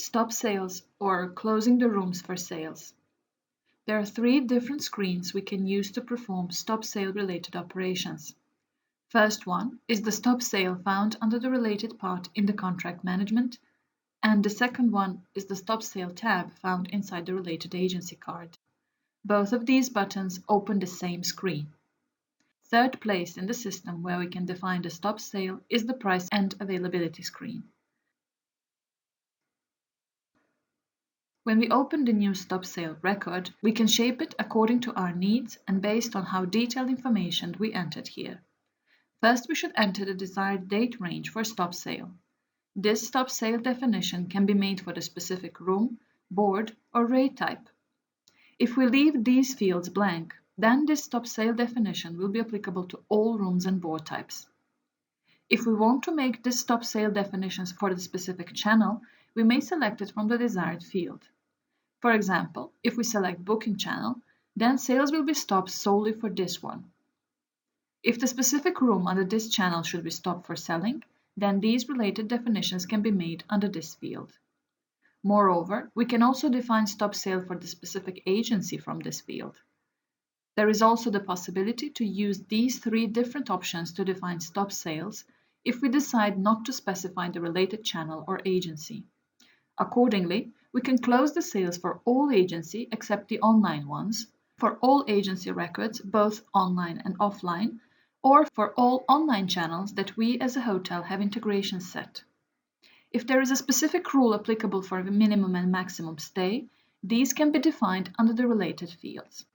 stop sales, or closing the rooms for sales. There are three different screens we can use to perform stop sale related operations. First one is the stop sale found under the related part in the contract management, and the second one is the stop sale tab found inside the related agency card. Both of these buttons open the same screen. Third place in the system where we can define the stop sale is the price and availability screen. When we open the new stop sale record, we can shape it according to our needs and based on how detailed information we entered here. First, we should enter the desired date range for stop sale. This stop sale definition can be made for the specific room, board, or rate type. If we leave these fields blank, then this stop sale definition will be applicable to all rooms and board types. If we want to make this stop sale definitions for the specific channel, we may select it from the desired field. For example, if we select Booking Channel, then sales will be stopped solely for this one. If the specific room under this channel should be stopped for selling, then these related definitions can be made under this field. Moreover, we can also define stop sale for the specific agency from this field. There is also the possibility to use these three different options to define stop sales if we decide not to specify the related channel or agency. Accordingly, we can close the sales for all agency except the online ones, for all agency records, both online and offline, or for all online channels that we as a hotel have integrations set. If there is a specific rule applicable for a minimum and maximum stay, these can be defined under the related fields.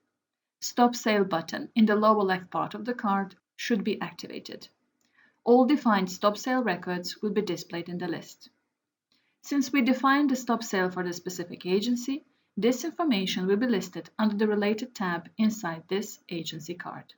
Stop Sale button in the lower left part of the card should be activated. All defined stop sale records will be displayed in the list. Since we defined the stop sale for the specific agency, this information will be listed under the related tab inside this agency card.